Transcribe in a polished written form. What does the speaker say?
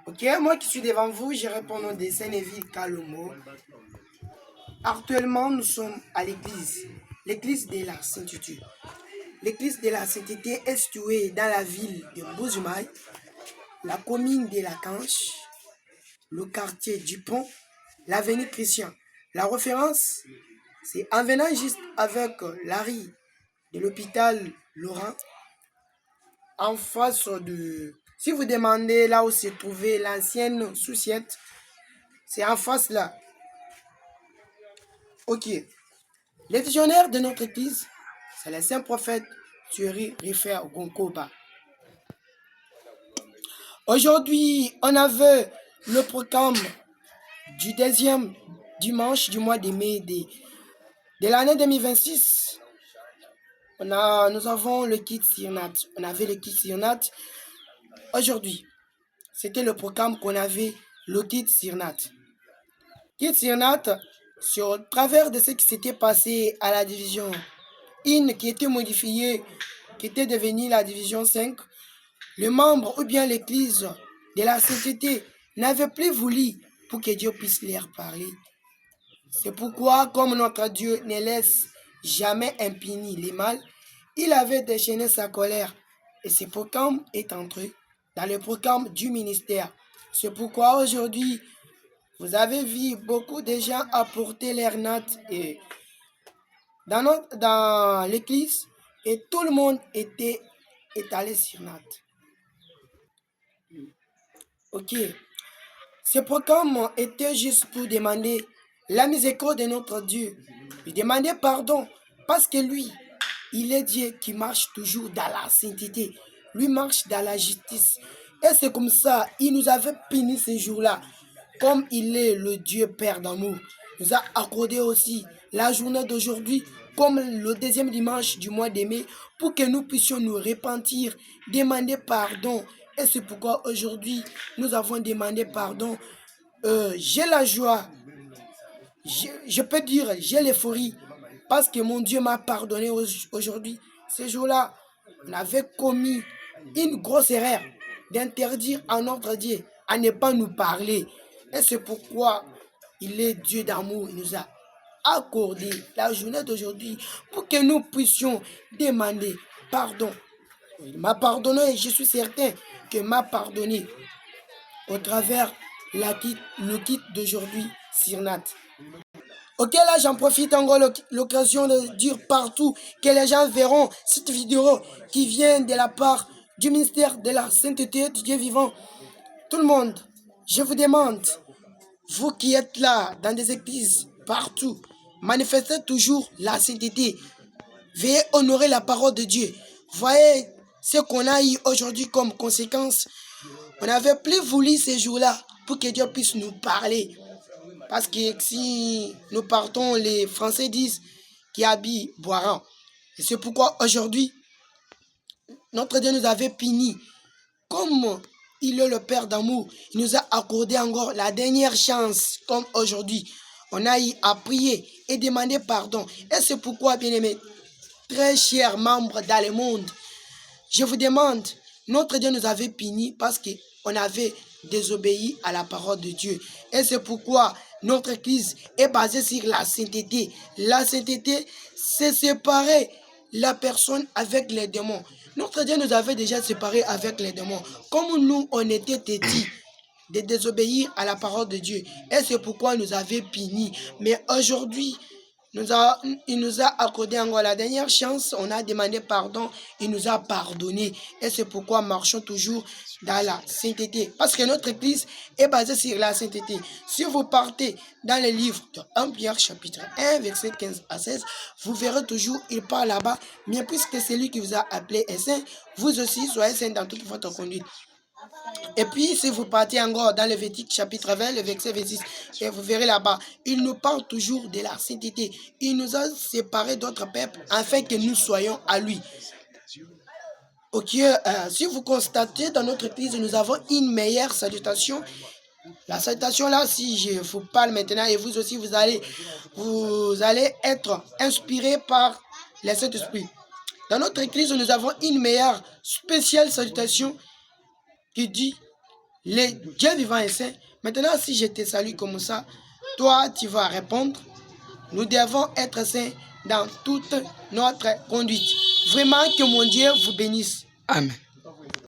Ok, moi qui suis devant vous, je réponds au nom de Sénéville Kalomo. Actuellement, nous sommes à l'église de la Sainteté. L'église de la Sainteté est située dans la ville de Mbouzumaï, la commune de la Canche, le quartier du Pont, l'avenue Christian. La référence, c'est en venant juste avec l'arrêt de l'hôpital Laurent, en face de... Si vous demandez là où se trouvait l'ancienne Souciette, c'est en face là. Ok. Les visionnaires de notre église, c'est le saint prophète Thierry Rifer Gonkoba. Aujourd'hui, on avait le programme du deuxième dimanche du mois de mai de l'année 2026. Nous avons le kit Sirnat. On avait le kit Sirnat. Aujourd'hui, c'était le programme qu'on avait, le kit Sirnat. Kit Sirnat, sur travers de ce qui s'était passé à la division 1 qui était modifiée, qui était devenue la division 5, le membre ou bien l'église de la société n'avait plus voulu pour que Dieu puisse leur parler. C'est pourquoi, comme notre Dieu ne laisse jamais impuni les mal, il avait déchaîné sa colère. Et ce programme est entré dans le programme du ministère. C'est pourquoi aujourd'hui, vous avez vu beaucoup de gens apporter leur notes dans l'église et tout le monde était étalé sur notes. Ok. Ce programme était juste pour demander la miséricorde de notre Dieu. Lui demander pardon parce que lui, il est Dieu qui marche toujours dans la sainteté. Lui marche dans la justice. Et c'est comme ça, il nous avait puni ces jours-là. Comme il est le Dieu Père d'amour, il nous a accordé aussi la journée d'aujourd'hui comme le deuxième dimanche du mois de mai pour que nous puissions nous repentir, demander pardon. Et c'est pourquoi aujourd'hui, nous avons demandé pardon. J'ai la joie, je peux dire, j'ai l'euphorie parce que mon Dieu m'a pardonné aujourd'hui. Ce jour-là, on avait commis une grosse erreur d'interdire à notre Dieu à ne pas nous parler. Et c'est pourquoi il est Dieu d'amour. Il nous a accordé la journée d'aujourd'hui pour que nous puissions demander pardon. Il m'a pardonné et je suis certain qu'il m'a pardonné au travers le kit d'aujourd'hui, Sirnat. Ok, là j'en profite encore l'occasion de dire partout que les gens verront cette vidéo qui vient de la part du ministère de la sainteté du Dieu vivant. Tout le monde, je vous demande, vous qui êtes là dans des églises partout, manifestez toujours la sainteté. Veuillez honorer la parole de Dieu. Voyez ce qu'on a eu aujourd'hui comme conséquence. On n'avait plus voulu ces jours-là pour que Dieu puisse nous parler. Parce que si nous partons, les Français disent qui habille boiront. Et c'est pourquoi aujourd'hui, notre Dieu nous avait puni. Comme il est le Père d'amour, il nous a accordé encore la dernière chance, comme aujourd'hui. On a eu à prier et demander pardon. Et c'est pourquoi, bien aimés, très chers membres dans le monde, je vous demande, notre Dieu nous avait puni parce qu'on avait désobéi à la parole de Dieu. Et c'est pourquoi notre église est basée sur la sainteté. La sainteté, c'est séparer la personne avec les démons. Notre Dieu nous avait déjà séparés avec les démons. Comme nous, on était têtus de désobéir à la parole de Dieu. Et c'est pourquoi il nous avait punis. Mais aujourd'hui, il nous a accordé encore la dernière chance. On a demandé pardon. Il nous a pardonné. Et c'est pourquoi marchons toujours dans la sainteté. Parce que notre église est basée sur la sainteté. Si vous partez dans le livre de 1 Pierre chapitre 1, verset 15 à 16, vous verrez toujours, il parle là-bas. Mais puisque c'est lui qui vous a appelé est saint, vous aussi soyez saint dans toute votre conduite. Et puis, si vous partez encore dans le Lévitique chapitre 20, le verset 26, et vous verrez là-bas, il nous parle toujours de la sainteté. Il nous a séparés d'autres peuples afin que nous soyons à lui. Ok, si vous constatez dans notre église, nous avons une meilleure salutation. La salutation là, si je vous parle maintenant et vous aussi, vous allez être inspiré par le Saint-Esprit. Dans notre église, nous avons une meilleure spéciale salutation qui dit Le Dieu vivant et saint, maintenant si je te salue comme ça, toi tu vas répondre. Nous devons être saints dans toute notre conduite. Vraiment que mon Dieu vous bénisse. Amen.